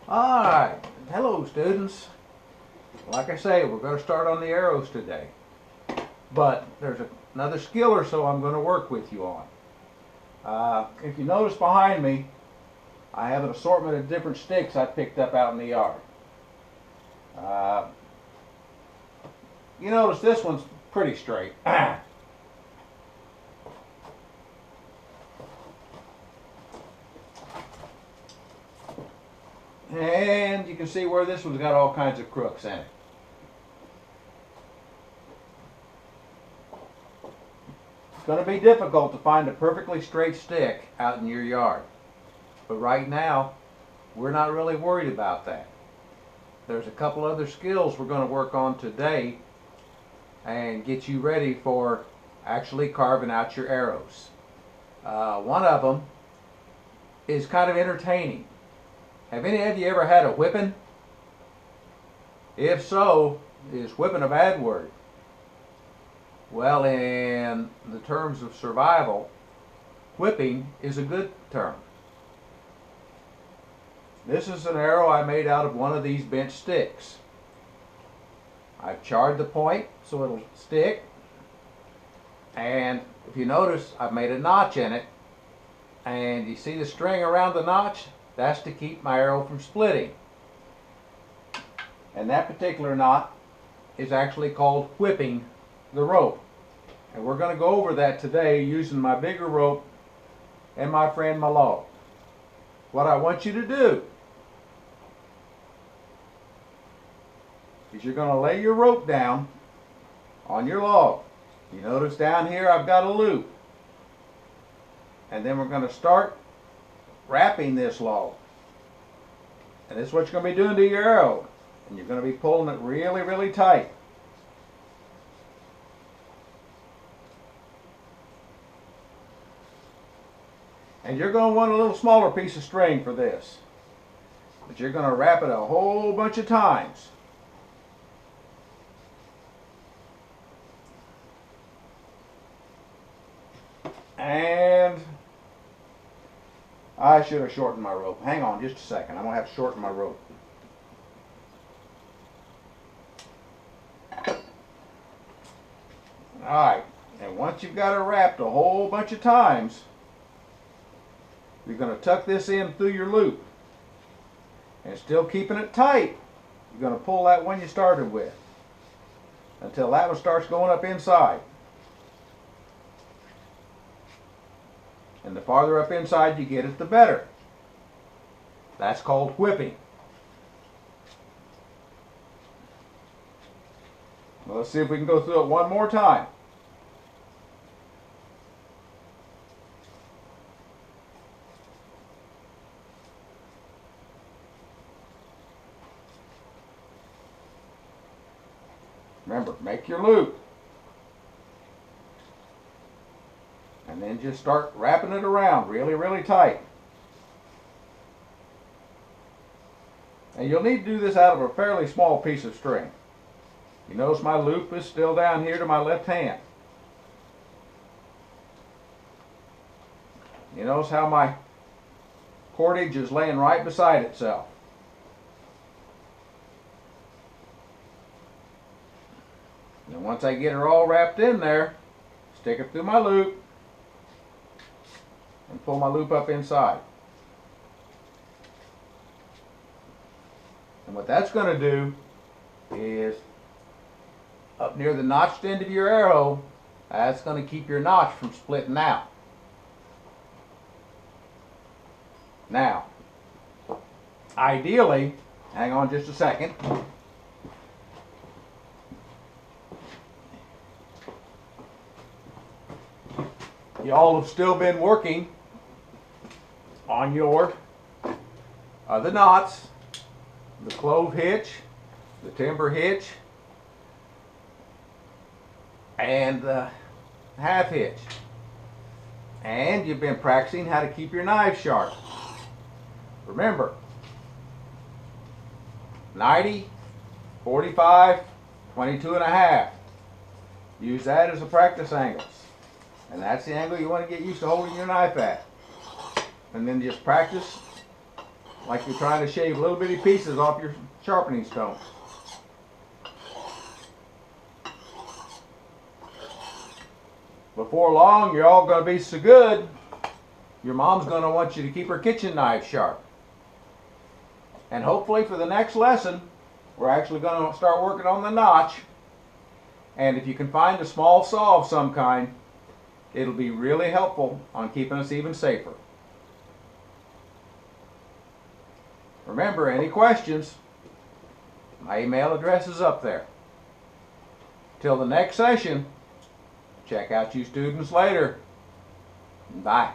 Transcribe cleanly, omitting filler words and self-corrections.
Alright, hello students. Like I say, we're going to start on the arrows today. But there's another skill or so I'm going to work with you on. If you notice behind me, I have an assortment of different sticks I picked up out in the yard. You notice this one's pretty straight. And you can see where this one's got all kinds of crooks in it. It's going to be difficult to find a perfectly straight stick out in your yard. But right now, we're not really worried about that. There's a couple other skills we're going to work on today and get you ready for actually carving out your arrows. One of them is kind of entertaining. Have any of you ever had a whipping? If so, is whipping a bad word? Well, in the terms of survival, whipping is a good term. This is an arrow I made out of one of these bent sticks. I've charred the point so it'll stick. And if you notice, I've made a notch in it. And you see the string around the notch? That's to keep my arrow from splitting. And that particular knot is actually called whipping the rope. And we're going to go over that today using my bigger rope and my friend my log. What I want you to do is you're going to lay your rope down on your log. You notice down here I've got a loop. And then we're going to start wrapping this log. And this is what you're going to be doing to your arrow. And you're going to be pulling it really, really tight. And you're going to want a little smaller piece of string for this. But you're going to wrap it a whole bunch of times. And I should have shortened my rope. Hang on just a second. I'm going to have to shorten my rope. Alright, and once you've got it wrapped a whole bunch of times, you're going to tuck this in through your loop. And still keeping it tight, you're going to pull that one you started with until that one starts going up inside. And the farther up inside you get it, the better. That's called whipping. Well, let's see if we can go through it one more time. Remember, make your loop. And then just start wrapping it around really, really tight. And you'll need to do this out of a fairly small piece of string. You notice my loop is still down here to my left hand. You notice how my cordage is laying right beside itself. And once I get her all wrapped in there, stick it through my loop and pull my loop up inside. And what that's going to do is up near the notched end of your arrow, that's going to keep your notch from splitting out. Now, ideally, hang on just a second. Y'all have still been working on your the knots, the clove hitch, the timber hitch, and the half hitch. And you've been practicing how to keep your knives sharp. Remember, 90, 45, 22 and a half. Use that as a practice angles. And that's the angle you want to get used to holding your knife at. And then just practice like you're trying to shave little bitty pieces off your sharpening stone. Before long, you're all going to be so good, your mom's going to want you to keep her kitchen knife sharp. And hopefully for the next lesson, we're actually going to start working on the notch. And if you can find a small saw of some kind, it'll be really helpful on keeping us even safer. Remember, any questions, my email address is up there. Till the next session, check out you students later. Bye.